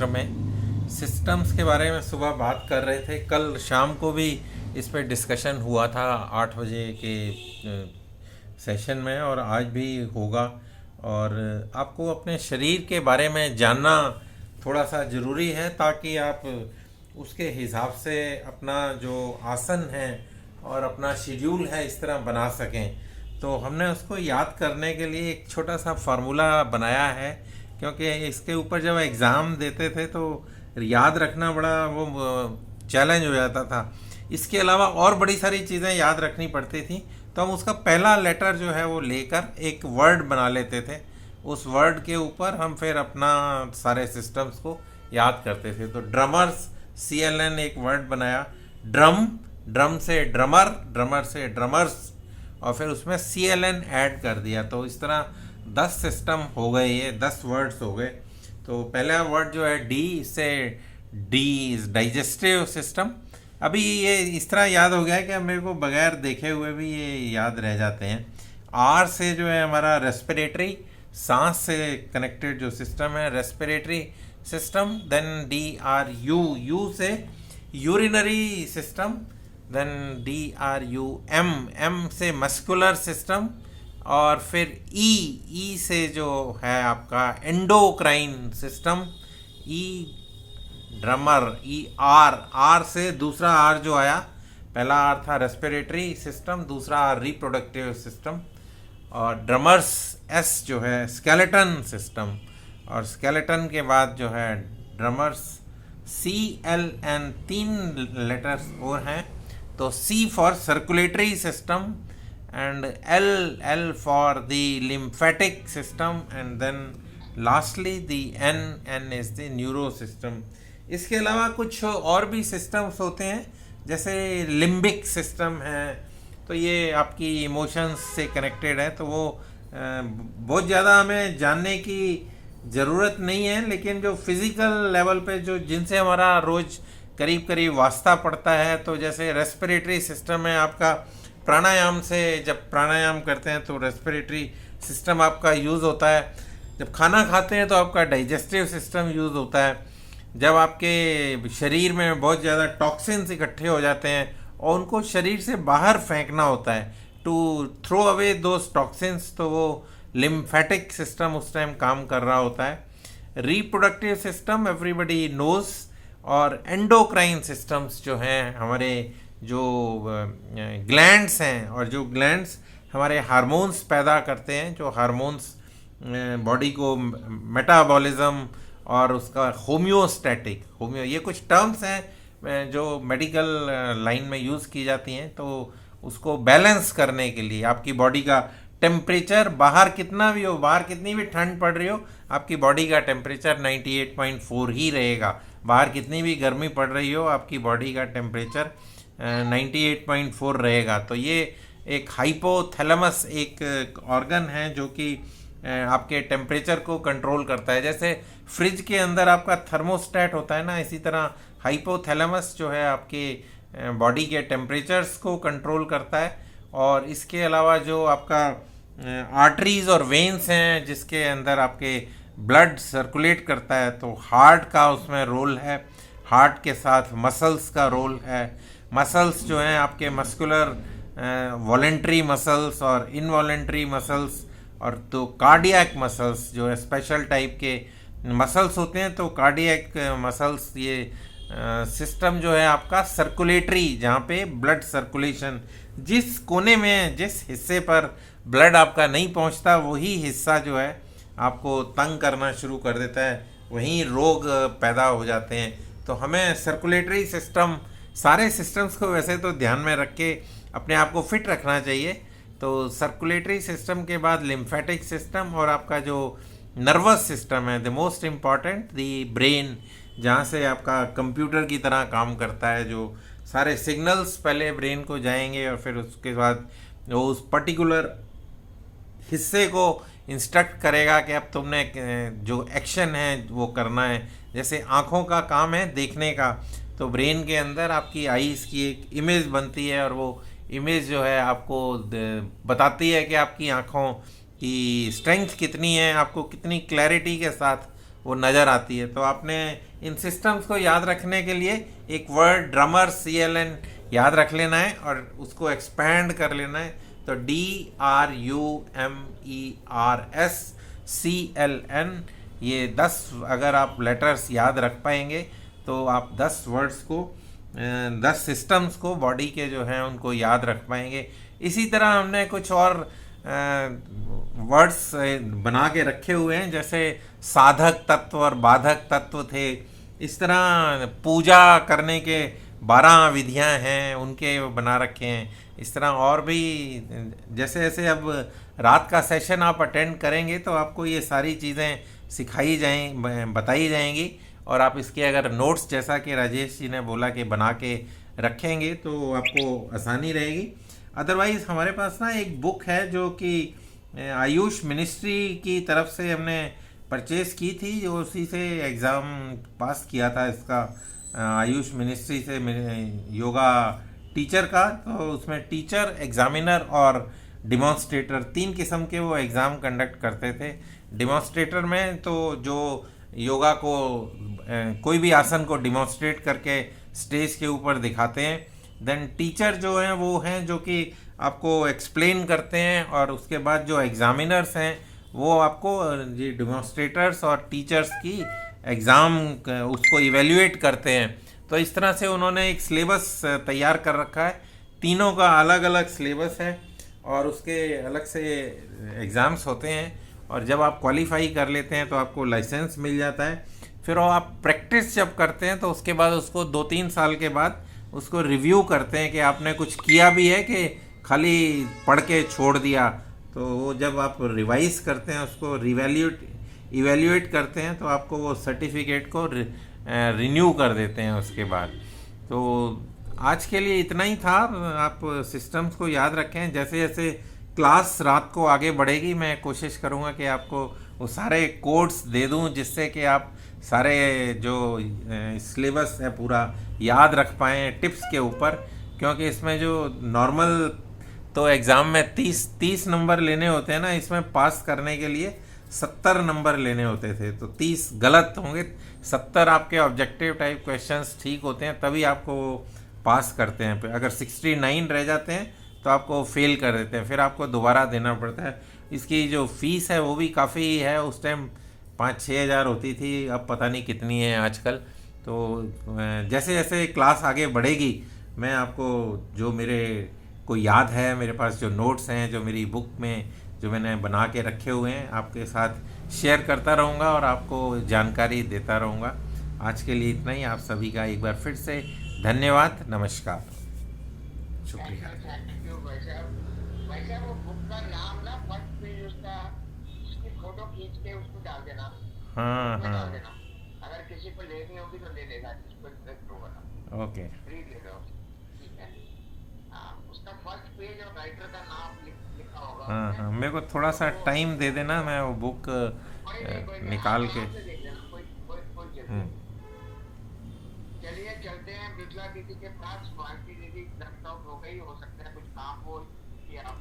क्षेत्र में सिस्टम्स के बारे में सुबह बात कर रहे थे। कल शाम को भी इस पे डिस्कशन हुआ था 8 बजे के सेशन में, और आज भी होगा। और आपको अपने शरीर के बारे में जानना थोड़ा सा ज़रूरी है, ताकि आप उसके हिसाब से अपना जो आसन है और अपना शेड्यूल है इस तरह बना सकें। तो हमने उसको याद करने के लिए एक छोटा सा फार्मूला बनाया है, क्योंकि इसके ऊपर जब एग्ज़ाम देते थे तो याद रखना बड़ा वो चैलेंज हो जाता था। इसके अलावा और बड़ी सारी चीज़ें याद रखनी पड़ती थी, तो हम उसका पहला लेटर जो है वो लेकर एक वर्ड बना लेते थे। उस वर्ड के ऊपर हम फिर अपना सारे सिस्टम्स को याद करते थे। तो ड्रमर्स, CLN एक वर्ड बनाया, ड्रम, ड्रम से ड्रमर, ड्रमर से ड्रमर्स, और फिर उसमें CLN ऐड कर दिया। तो इस तरह 10 सिस्टम हो गए, ये 10 वर्ड्स हो गए। तो पहला वर्ड जो है D, इससे D डाइजेस्टिव सिस्टम। अभी ये इस तरह याद हो गया है कि मेरे को बगैर देखे हुए भी ये याद रह जाते हैं। R से जो है हमारा रेस्पिरेटरी, सांस से कनेक्टेड जो सिस्टम है, respiratory system. Then DRU, U से urinary system. Then DRUM, M से मस्कुलर सिस्टम। और फिर E से जो है आपका endocrine system. E drummer, R से दूसरा R जो आया, पहला R था रेस्पिरेटरी सिस्टम, दूसरा R रिप्रोडक्टिव सिस्टम। और ड्रमर्स S जो है स्केलेटन सिस्टम, और स्केलेटन के बाद जो है ड्रमर्स। CLN 3 लेटर्स और हैं, तो C for circulatory system, and L for the lymphatic system, and then lastly the N is the neuro system. इसके अलावा कुछ और भी सिस्टम्स होते हैं, जैसे लिम्बिक सिस्टम है, तो ये आपकी इमोशंस से कनेक्टेड है। तो वो बहुत ज़्यादा हमें जानने की ज़रूरत नहीं है, लेकिन जो फिज़िकल लेवल पे जो जिनसे हमारा रोज़ करीब करीब वास्ता पड़ता है, तो जैसे रेस्पिरेटरी सिस्टम है आपका, प्राणायाम से जब प्राणायाम करते हैं तो रेस्पिरेटरी सिस्टम आपका यूज़ होता है। जब खाना खाते हैं तो आपका डाइजेस्टिव सिस्टम यूज़ होता है। जब आपके शरीर में बहुत ज़्यादा टॉक्सिन्स इकट्ठे हो जाते हैं और उनको शरीर से बाहर फेंकना होता है, to throw away those toxins, तो वो लिम्फेटिक सिस्टम उस टाइम काम कर रहा होता है। रिप्रोडक्टिव सिस्टम एवरीबडी नोज, और एंडोक्राइन सिस्टम्स जो हैं हमारे जो ग्लैंड्स हैं, और जो ग्लैंड्स हमारे हार्मोन्स पैदा करते हैं, जो हार्मोन्स बॉडी को मेटाबॉलिज्म और उसका होम्योस्टैटिक, ये कुछ टर्म्स हैं जो मेडिकल लाइन में यूज़ की जाती हैं। तो उसको बैलेंस करने के लिए आपकी बॉडी का टेम्परेचर, बाहर कितना भी हो, बाहर कितनी भी ठंड पड़ रही हो, आपकी बॉडी का टेम्परेचर 98.4 ही रहेगा। बाहर कितनी भी गर्मी पड़ रही हो, आपकी बॉडी का टेम्परेचर 98.4 रहेगा। तो ये एक हाइपोथैलेमस एक ऑर्गन है जो कि आपके टेम्परेचर को कंट्रोल करता है। जैसे फ्रिज के अंदर आपका थर्मोस्टेट होता है ना, इसी तरह हाइपोथैलेमस जो है आपके बॉडी के टेम्परेचर्स को कंट्रोल करता है। और इसके अलावा जो आपका आर्टरीज और वेन्स हैं जिसके अंदर आपके ब्लड सर्कुलेट करता है, तो हार्ट का उसमें रोल है, हार्ट के साथ मसल्स का रोल है। मसल्स जो हैं आपके मस्कुलर वॉलेंट्री मसल्स और इनवॉलेंट्री मसल्स, और तो कार्डियक मसल्स जो है स्पेशल टाइप के मसल्स होते हैं। तो कार्डियक मसल्स, ये सिस्टम जो है आपका सर्कुलेटरी, जहाँ पे ब्लड सर्कुलेशन, जिस कोने में जिस हिस्से पर ब्लड आपका नहीं पहुँचता, वही हिस्सा जो है आपको तंग करना शुरू कर देता है, वहीं रोग पैदा हो जाते हैं। तो हमें सर्कुलेटरी सिस्टम, सारे सिस्टम्स को वैसे तो ध्यान में रख के अपने आप को फिट रखना चाहिए। तो सर्कुलेटरी सिस्टम के बाद लिम्फेटिक सिस्टम, और आपका जो नर्वस सिस्टम है, the most important, the brain, जहाँ से आपका कंप्यूटर की तरह काम करता है। जो सारे सिग्नल्स पहले ब्रेन को जाएंगे और फिर उसके बाद वो उस पर्टिकुलर हिस्से को इंस्ट्रक्ट करेगा कि अब तुमने जो एक्शन है वो करना है। जैसे आँखों का काम है देखने का, तो ब्रेन के अंदर आपकी आईज़ की एक इमेज बनती है, और वो इमेज जो है आपको बताती है कि आपकी आँखों की स्ट्रेंथ कितनी है, आपको कितनी क्लैरिटी के साथ वो नज़र आती है। तो आपने इन सिस्टम्स को याद रखने के लिए एक वर्ड ड्रमर CLN याद रख लेना है और उसको एक्सपैंड कर लेना है। तो DRUMERSCLN, ये 10 अगर आप लेटर्स याद रख पाएंगे तो आप 10 वर्ड्स को 10 सिस्टम्स को बॉडी के जो हैं उनको याद रख पाएंगे। इसी तरह हमने कुछ और वर्ड्स बना के रखे हुए हैं, जैसे साधक तत्व और बाधक तत्व थे। इस तरह पूजा करने के 12 विधियां हैं, उनके बना रखे हैं। इस तरह और भी जैसे जैसे अब रात का सेशन आप अटेंड करेंगे तो आपको ये सारी चीज़ें सिखाई बताई जाएंगी, और आप इसके अगर नोट्स, जैसा कि राजेश जी ने बोला कि बना के रखेंगे, तो आपको आसानी रहेगी। अदरवाइज़ हमारे पास ना एक बुक है जो कि आयुष मिनिस्ट्री की तरफ से हमने परचेज़ की थी, जो उसी से एग्ज़ाम पास किया था इसका, आयुष मिनिस्ट्री से योगा टीचर का। तो उसमें टीचर, एग्ज़ामिनर और डिमॉन्स्ट्रेटर 3 किस्म के वो एग्ज़ाम कंडक्ट करते थे। डिमॉन्स्ट्रेटर में तो जो योगा को कोई भी आसन को डिमॉन्स्ट्रेट करके स्टेज के ऊपर दिखाते हैं। देन टीचर जो हैं वो हैं जो कि आपको एक्सप्लेन करते हैं, और उसके बाद जो एग्ज़ामिनर्स हैं वो आपको ये डिमॉन्स्ट्रेटर्स और टीचर्स की एग्ज़ाम उसको इवेल्युएट करते हैं। तो इस तरह से उन्होंने एक सिलेबस तैयार कर रखा है, तीनों का अलग अलग सिलेबस है और उसके अलग से एग्ज़ाम्स होते हैं। और जब आप क्वालिफाई कर लेते हैं तो आपको लाइसेंस मिल जाता है। फिर वो आप प्रैक्टिस जब करते हैं तो उसके बाद उसको 2-3 साल के बाद उसको रिव्यू करते हैं कि आपने कुछ किया भी है कि खाली पढ़ के छोड़ दिया। तो वो जब आप रिवाइज करते हैं, उसको इवेल्युएट करते हैं, तो आपको वो सर्टिफिकेट को रिन्यू कर देते हैं उसके बाद। तो आज के लिए इतना ही था। आप सिस्टम्स को याद रखें। जैसे जैसे क्लास रात को आगे बढ़ेगी, मैं कोशिश करूँगा कि आपको वो सारे कोड्स दे दूँ जिससे कि आप सारे जो सिलेबस है पूरा याद रख पाएँ टिप्स के ऊपर। क्योंकि इसमें जो नॉर्मल तो एग्ज़ाम में 30 नंबर लेने होते हैं ना, इसमें पास करने के लिए 70 नंबर लेने होते थे। तो 30 गलत होंगे, 70 आपके ऑब्जेक्टिव टाइप क्वेश्चंस ठीक होते हैं, तभी आपको पास करते हैं। अगर 69 रह जाते हैं तो आपको फेल कर देते हैं, फिर आपको दोबारा देना पड़ता है। इसकी जो फ़ीस है वो भी काफ़ी है। उस टाइम 5-6 हज़ार होती थी, अब पता नहीं कितनी है आजकल। तो जैसे जैसे क्लास आगे बढ़ेगी, मैं आपको जो मेरे को याद है, मेरे पास जो नोट्स हैं, जो मेरी बुक में जो मैंने बना के रखे हुए हैं, आपके साथ शेयर करता रहूँगा और आपको जानकारी देता रहूँगा। आज के लिए इतना ही। आप सभी का एक बार फिर से धन्यवाद, नमस्कार, शुक्रिया। वैसे वो बुक का नाम ना फर्स्ट पेज उसका, उसकी फोटो खींच के उसको डाल देना, हाँ डाल हाँ, देना। अगर किसी को लेनी होगी तो ले लेगा, जिसको इंटरेस्ट होगा ना, ओके, फ्री ले लो, ठीक है। हाँ, उसका फर्स्ट पेज और राइटर का नाम लिखा होगा हाँ उसमें। हाँ, मेरे को थोड़ा सा तो टाइम दे देना, मैं वो बुक कोई नहीं, निकाल के। आराम से देख लेना, कोई जल्दी नहीं। चलिए चलते हैं बिजला दीदी के पास। भारती दीदी लैपटॉप हो गई, हो सकता है कुछ काम हो कि आप